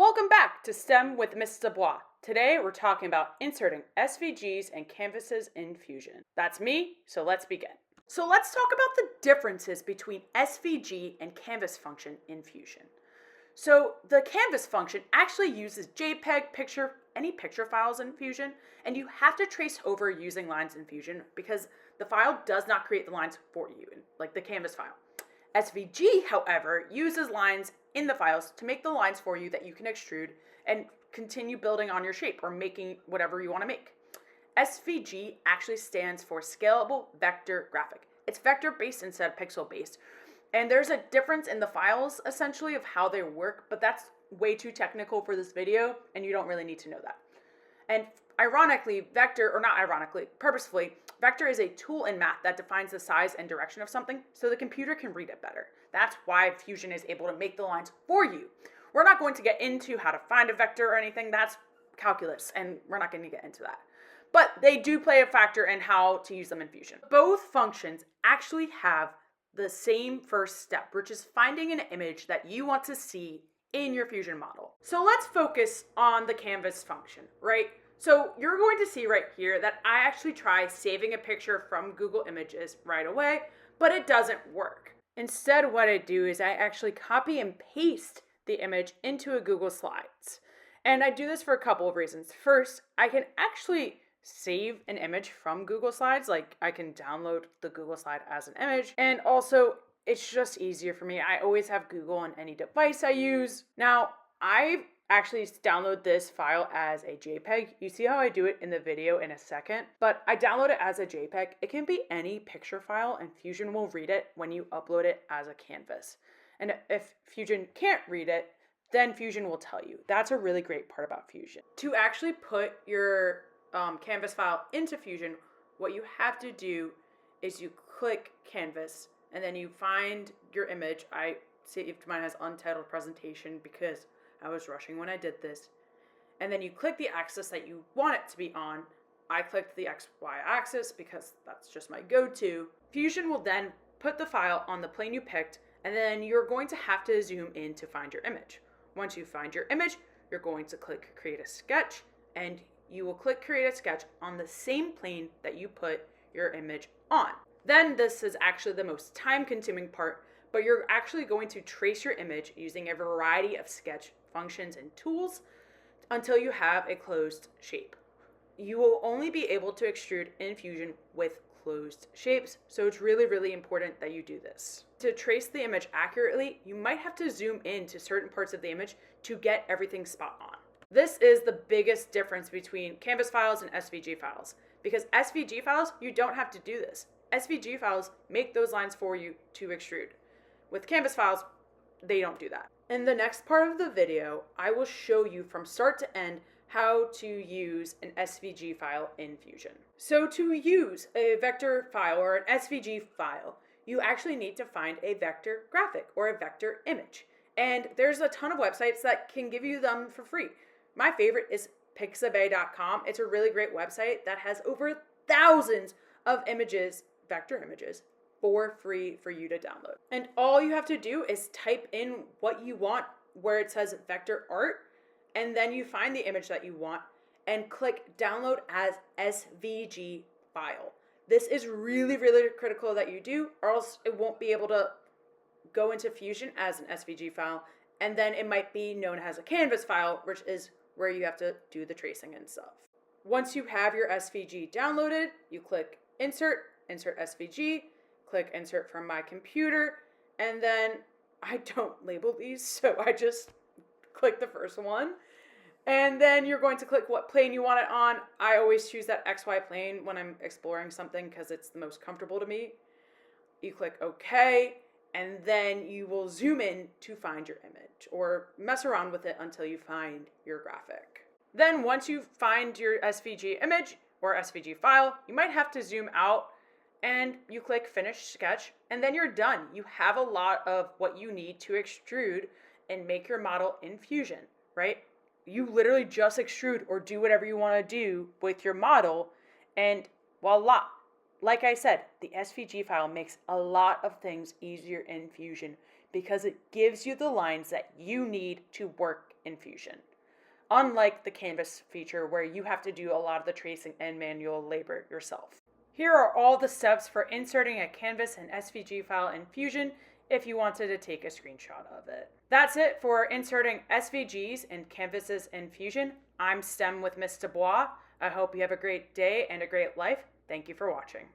Welcome back to STEM with Mrs. Dubois. Today we're talking about inserting SVGs and canvases in Fusion. That's me, so let's begin. So let's talk about the differences between SVG and canvas function in Fusion. So the canvas function actually uses JPEG, picture, any picture files in Fusion, and you have to trace over using lines in Fusion because the file does not create the lines for you, like the canvas file. SVG, however, uses lines in the files to make the lines for you that you can extrude and continue building on your shape or making whatever you want to make. SVG actually stands for Scalable Vector Graphic. It's vector-based instead of pixel-based. And there's a difference in the files, essentially, of how they work, but that's way too technical for this video, and you don't really need to know that. And ironically, purposefully, vector is a tool in math that defines the size and direction of something so the computer can read it better. That's why Fusion is able to make the lines for you. We're not going to get into how to find a vector or anything. That's calculus, and we're not going to get into that. But they do play a factor in how to use them in Fusion. Both functions actually have the same first step, which is finding an image that you want to see in your Fusion model. So let's focus on the canvas function, right? So you're going to see right here that I actually try saving a picture from Google Images right away, but it doesn't work. Instead, what I do is I actually copy and paste the image into a Google Slides. And I do this for a couple of reasons. First, I can actually save an image from Google Slides, like I can download the Google Slide as an image, and also it's just easier for me. I always have Google on any device I use. Now, I actually download this file as a JPEG. You see how I do it in the video in a second, but I download it as a JPEG. It can be any picture file and Fusion will read it when you upload it as a canvas. And if Fusion can't read it, then Fusion will tell you. That's a really great part about Fusion. To actually put your canvas file into Fusion, what you have to do is you click canvas and then you find your image. I saved mine as untitled presentation because I was rushing when I did this. And then you click the axis that you want it to be on. I clicked the XY axis because that's just my go-to. Fusion will then put the file on the plane you picked, and then you're going to have to zoom in to find your image. Once you find your image, you're going to click Create a Sketch, and you will click Create a Sketch on the same plane that you put your image on. Then this is actually the most time-consuming part, but you're actually going to trace your image using a variety of sketch functions and tools until you have a closed shape. You will only be able to extrude in Fusion with closed shapes, so it's really, really important that you do this. To trace the image accurately, you might have to zoom in to certain parts of the image to get everything spot on. This is the biggest difference between canvas files and SVG files, because SVG files, you don't have to do this. SVG files make those lines for you to extrude. With canvas files, they don't do that. In the next part of the video, I will show you from start to end how to use an SVG file in Fusion. So to use a vector file or an SVG file, you actually need to find a vector graphic or a vector image. And there's a ton of websites that can give you them for free. My favorite is pixabay.com. It's a really great website that has over thousands of images, vector images, for free for you to download. And all you have to do is type in what you want where it says vector art, and then you find the image that you want and click download as SVG file. This is really, really critical that you do, or else it won't be able to go into Fusion as an SVG file, and then it might be known as a canvas file, which is where you have to do the tracing and stuff. Once you have your SVG downloaded, you click Insert SVG, click Insert from my computer, and then I don't label these, so I just click the first one. And then you're going to click what plane you want it on. I always choose that XY plane when I'm exploring something because it's the most comfortable to me. You click OK, and then you will zoom in to find your image or mess around with it until you find your graphic. Then once you find your SVG image or SVG file, you might have to zoom out and you click Finish Sketch, and then you're done. You have a lot of what you need to extrude and make your model in Fusion, right? You literally just extrude or do whatever you want to do with your model, and voila. Like I said, the SVG file makes a lot of things easier in Fusion because it gives you the lines that you need to work in Fusion. Unlike the Canvas feature where you have to do a lot of the tracing and manual labor yourself. Here are all the steps for inserting a Canvas and SVG file in Fusion if you wanted to take a screenshot of it. That's it for inserting SVGs and canvases in Fusion. I'm STEM with Miss Dubois. I hope you have a great day and a great life. Thank you for watching.